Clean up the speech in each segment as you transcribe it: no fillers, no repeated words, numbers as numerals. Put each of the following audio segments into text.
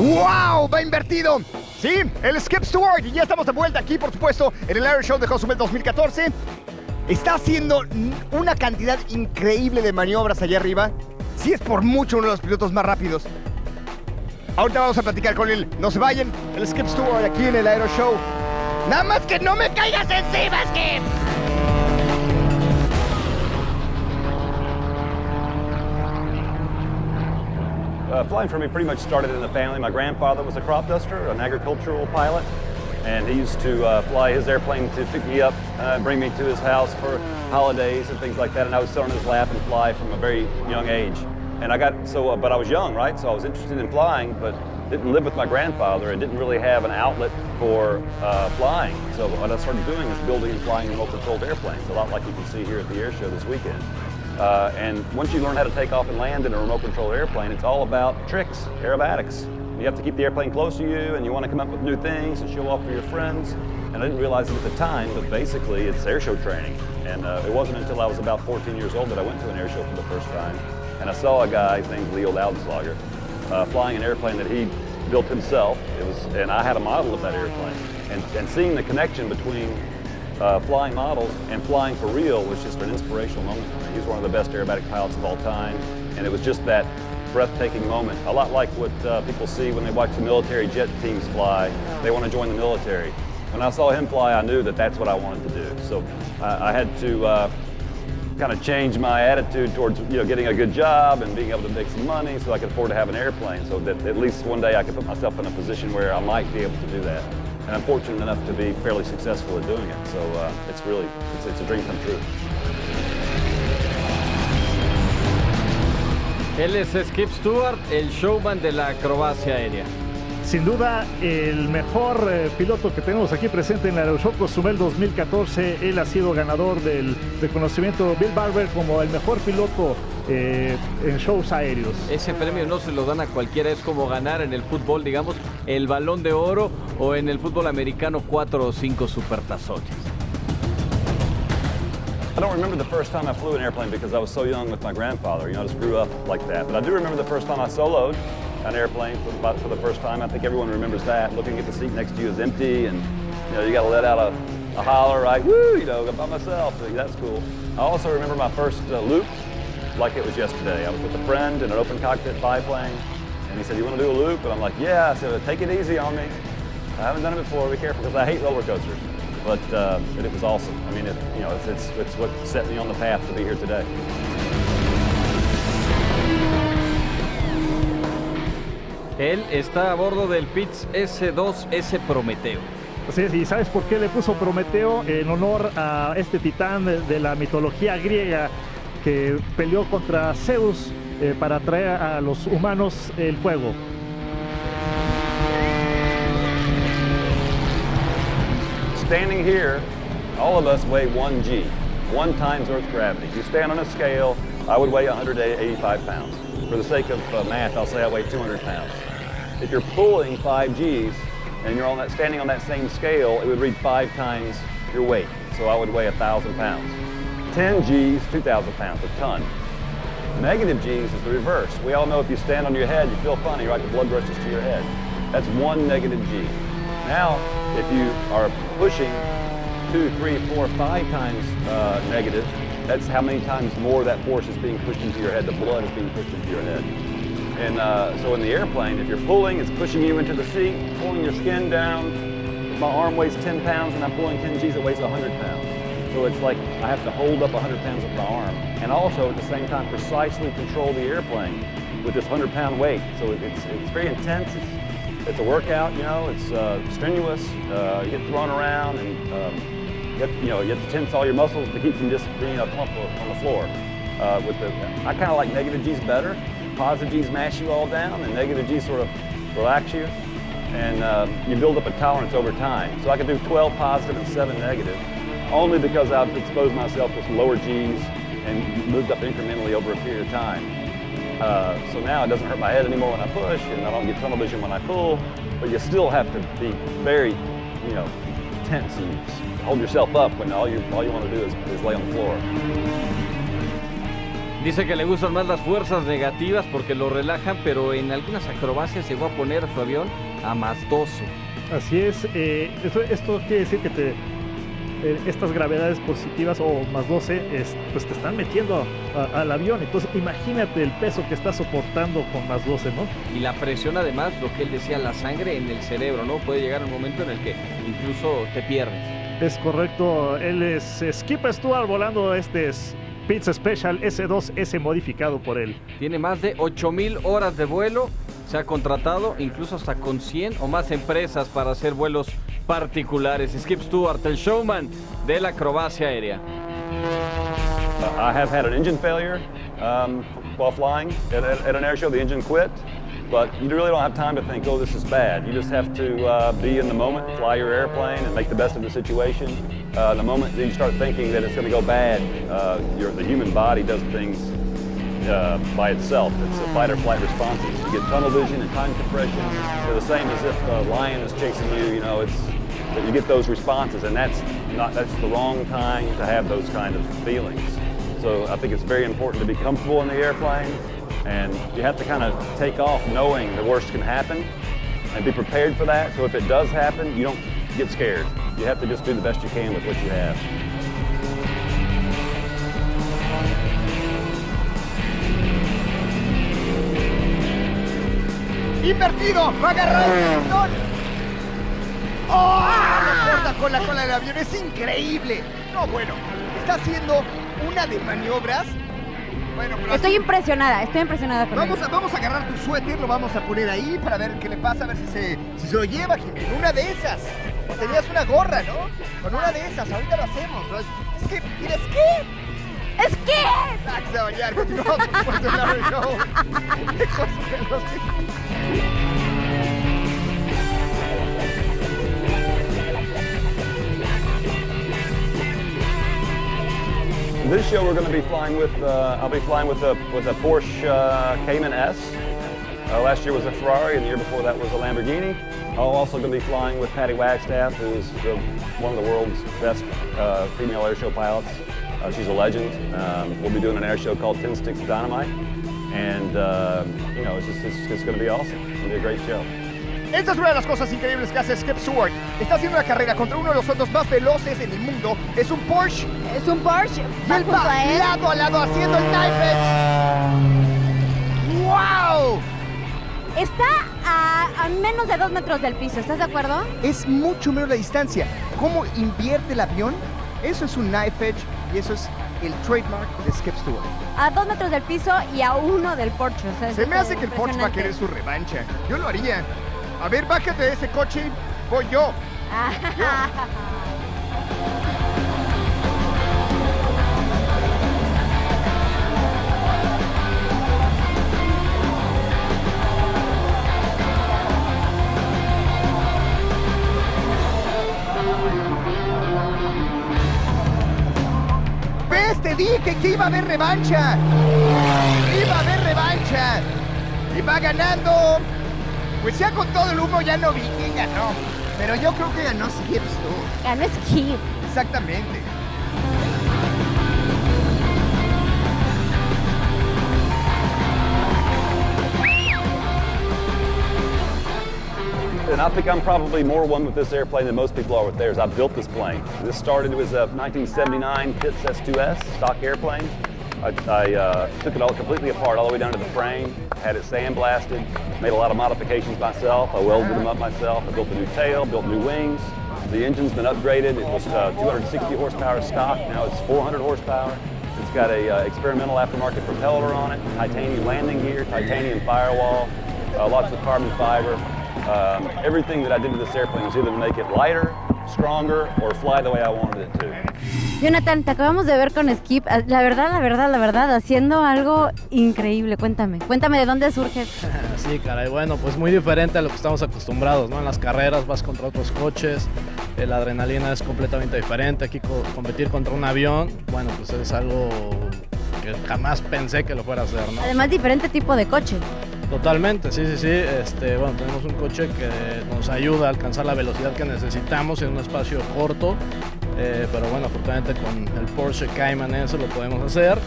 ¡Wow! Va invertido. Sí, el Skip Stewart. Y ya estamos de vuelta aquí, por supuesto, en el Aeroshow de Cozumel 2014. Está haciendo una cantidad increíble de maniobras allá arriba. Sí, es por mucho uno de los pilotos más rápidos. Ahorita vamos a platicar con él. No se vayan. El Skip Stewart aquí en el Aeroshow. Nada más que no me caigas encima, Skip. Flying for me pretty much started in the family. My grandfather was a crop duster, an agricultural pilot, and he used to fly his airplane to pick me up, bring me to his house for holidays and things like that, and I would sit on his lap and fly from a very young age. And I got but I was young, right? So I was interested in flying, but didn't live with my grandfather and didn't really have an outlet for flying. So what I started doing is building and flying remote-controlled airplanes, a lot like you can see here at the air show this weekend. And once you learn how to take off and land in a remote-controlled airplane, it's all about tricks, aerobatics. You have to keep the airplane close to you, and you want to come up with new things and show off for your friends. And I didn't realize it at the time, but basically it's airshow training. And it wasn't until I was about 14 years old that I went to an airshow for the first time. And I saw a guy named Leo Loudenslager flying an airplane that he built himself. And I had a model of that airplane. And seeing the connection between flying models and flying for real was just an inspirational moment for me. He's one of the best aerobatic pilots of all time, and it was just that breathtaking moment, a lot like what people see when they watch the military jet teams fly. They want to join the military. When I saw him fly, I knew that that's what I wanted to do. So I had to kind of change my attitude towards getting a good job and being able to make some money so I could afford to have an airplane, so that at least one day I could put myself in a position where I might be able to do that. And I'm fortunate enough to be fairly successful at doing it. So it's a dream come true. Él es Skip Stewart, el showman de la acrobacia aérea. Sin duda, el mejor piloto que tenemos aquí presente en el Aeroshow Cozumel 2014. Él ha sido ganador del reconocimiento Bill Barber como el mejor piloto en shows aéreos. Ese premio no se lo dan a cualquiera, es como ganar en el fútbol, digamos, el Balón de Oro, o en el fútbol americano 4 o 5 supertazones. I don't remember the first time I flew an airplane because I was so young with my grandfather. I just grew up like that. But I do remember the first time I soloed an airplane for the first time. I think everyone remembers that. Looking at the seat next to you is empty, and you got to let out a holler, right? Woo, by myself. So that's cool. I also remember my first loop like it was yesterday. I was with a friend in an open cockpit biplane, and he said, "You want to do a loop?" And I'm like, "Yeah." I said, "Take it easy on me. I haven't done it before. Be careful," because I hate roller coasters. But it was awesome. I mean, it's what set me on the path to be here today. Él está a bordo del Pitts S2S Prometeo. Así es, ¿y sabes por qué le puso Prometeo? En honor a este titán de la mitología griega que peleó contra Zeus para traer a los humanos el fuego. Standing here, all of us weigh 1 G, 1 times Earth's gravity. If you stand on a scale, I would weigh 185 pounds. For the sake of math, I'll say I weigh 200 pounds. If you're pulling 5 Gs and you're standing on that same scale, it would read 5 times your weight. So I would weigh 1,000 pounds. 10 Gs, 2,000 pounds, a ton. Negative Gs is the reverse. We all know if you stand on your head, you feel funny, right? The blood rushes to your head. That's 1 negative G. Now, if you are pushing 2, 3, 4, 5 times negative, that's how many times more that force is being pushed into your head. The blood is being pushed into your head. And so in the airplane, if you're pulling, it's pushing you into the seat, pulling your skin down. If my arm weighs 10 pounds and I'm pulling 10 Gs, it weighs 100 pounds. So it's like I have to hold up 100 pounds with my arm, and also at the same time precisely control the airplane with this 100-pound weight. So it's very intense. It's a workout, it's strenuous. You get thrown around, and you have to tense all your muscles to keep from just being a clump on the floor. I kind of like negative G's better. Positive G's mash you all down, and negative G's sort of relax you, and you build up a tolerance over time. So I could do 12 positive and 7 negative, only because I've exposed myself to some lower G's and moved up incrementally over a period of time. So now it doesn't hurt my head anymore when I push, and I don't get tunnel vision when I pull, but you still have to be very, tense and hold yourself up when all you want to do is lay on the floor. Dice que le gustan más las fuerzas negativas porque lo relajan, pero en algunas acrobacias llegó a poner a su avión a más 12. Así es, esto quiere decir que estas gravedades positivas o más 12 pues te están metiendo al avión. Entonces imagínate el peso que está soportando con más 12, ¿no? Y la presión, además, lo que él decía, la sangre en el cerebro, ¿no? Puede llegar un momento en el que incluso te pierdes. Es correcto, él es Skip Stewart volando Pitts Special S2S modificado por él. Tiene más de 8,000 horas de vuelo. Se ha contratado incluso hasta con 100 o más empresas para hacer vuelos particulares. Skip Stewart, el showman de la acrobacia aérea. I have had an engine failure while flying at an air show. The engine quit, but you really don't have time to think, oh, this is bad. You just have to be in the moment, fly your airplane, and make the best of the situation. The moment that you start thinking that it's going to go bad, the human body does things by itself. It's a fight or flight responses. You get tunnel vision and time compression. They're the same as if a lion is chasing you. You know, you get those responses, and that's the wrong time to have those kind of feelings. So I think it's very important to be comfortable in the airplane, and you have to kind of take off knowing the worst can happen and be prepared for that. So if it does happen, you don't get scared. You have to just do the best you can with what you have. Invertido, va a agarrar el pistón. ¡Oh! Lo corta con la cola del avión, es increíble. No, bueno, está haciendo una de maniobras. Bueno, pero estoy impresionada con vamos a agarrar tu suéter, lo vamos a poner ahí para ver qué le pasa, a ver si se lo lleva, Jimmy. Una de esas. O tenías una gorra, ¿no? Con una de esas, ahorita lo hacemos, ¿no? Es que, mira, es que... ¡Es que! Sax a bailar, continuamos después del Aeroshow de Cozumel. This show we're going to be flying with, I'll be flying with a Porsche Cayman S. Last year was a Ferrari, and the year before that was a Lamborghini. I'm also going to be flying with Patty Wagstaff, who's one of the world's best female airshow pilots. She's a legend. We'll be doing an air show called 10 Sticks of Dynamite, and you know, it's going to be awesome. It's going to be a great show. Esta es una de las cosas increíbles que hace Skip Stewart. Está haciendo una carrera contra uno de los autos más veloces en el mundo. Es un Porsche. Es un Porsche. Y él va lado a lado haciendo el knife edge. ¡Wow! Está a menos de 2 metros del piso, ¿estás de acuerdo? Es mucho menos la distancia. ¿Cómo invierte el avión? Eso es un knife edge y eso es el trademark de Skip Stewart. A 2 metros del piso y a 1 del Porsche. O sea, se me hace que el Porsche va a querer su revancha. Yo lo haría. A ver, bájate de ese coche. Voy yo. ¿Ves? Te dije que iba a haber revancha. Iba a haber revancha. Y va ganando. Pues ya con todo el humo ya no vi quién ganó. Pero yo creo que ganó Skip Stewart. Ganó Skip. Exactamente. And I think I'm probably more one with this airplane than most people are with theirs. I built this plane. This started, it was a 1979 Pitts S2S stock airplane. I took it all completely apart, all the way down to the frame, had it sandblasted, made a lot of modifications myself. I welded them up myself. I built a new tail, built new wings. The engine's been upgraded. It was 260 horsepower stock. Now it's 400 horsepower. It's got a experimental aftermarket propeller on it, titanium landing gear, titanium firewall, lots of carbon fiber. Everything that I did to this airplane was either to make it lighter, stronger, or fly the way I wanted it to. Jonathan, te acabamos de ver con Skip. La verdad, haciendo algo increíble. Cuéntame de dónde surges. Sí, caray, bueno, pues muy diferente a lo que estamos acostumbrados, ¿no? En las carreras vas contra otros coches, la adrenalina es completamente diferente. Aquí competir contra un avión, bueno, pues es algo que jamás pensé que lo fuera a hacer, ¿no? Además, diferente tipo de coche. Totalmente, sí. Bueno, tenemos un coche que nos ayuda a alcanzar la velocidad que necesitamos en un espacio corto. pero bueno, afortunadamente con el Porsche Cayman eso lo podemos hacer,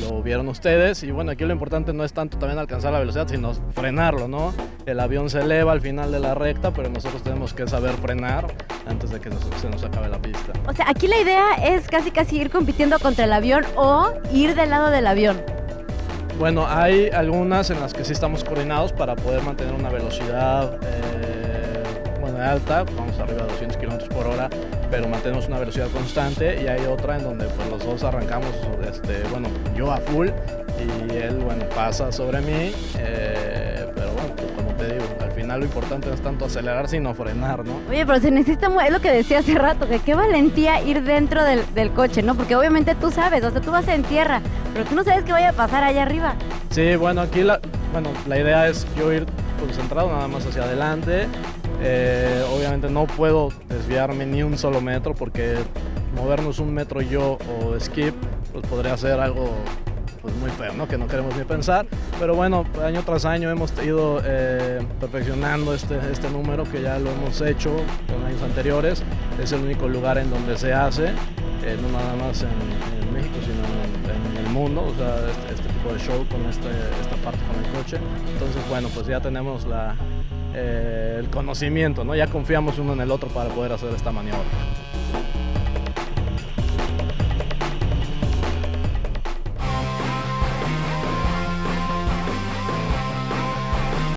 lo vieron ustedes, y bueno, aquí lo importante no es tanto también alcanzar la velocidad, sino frenarlo, ¿no? El avión se eleva al final de la recta, pero nosotros tenemos que saber frenar antes de que se nos acabe la pista. O sea, aquí la idea es casi ir compitiendo contra el avión o ir del lado del avión. Bueno, hay algunas en las que sí estamos coordinados para poder mantener una velocidad alta, vamos arriba de 200 kilómetros por hora, pero mantenemos una velocidad constante, y hay otra en donde pues los dos arrancamos, yo a full y él, pasa sobre mí, pero bueno, pues, como te digo, al final lo importante no es tanto acelerar sino frenar, ¿no? Oye, pero se necesita, es lo que decía hace rato, que qué valentía ir dentro del coche, ¿no? Porque obviamente tú sabes, o sea, tú vas en tierra, pero tú no sabes qué vaya a pasar allá arriba. Sí, bueno, aquí la idea es yo ir concentrado nada más hacia adelante. Obviamente no puedo desviarme ni un solo metro, porque movernos un metro yo o skip pues podría ser algo pues muy feo, ¿no? Que no queremos ni pensar, pero bueno, año tras año hemos ido perfeccionando este número, que ya lo hemos hecho en años anteriores. Es el único lugar en donde se hace, no nada más en México, sino en el mundo, o sea, este tipo de show con esta parte con el coche. Entonces bueno, pues ya tenemos el conocimiento, ¿no? Ya confiamos uno en el otro para poder hacer esta maniobra.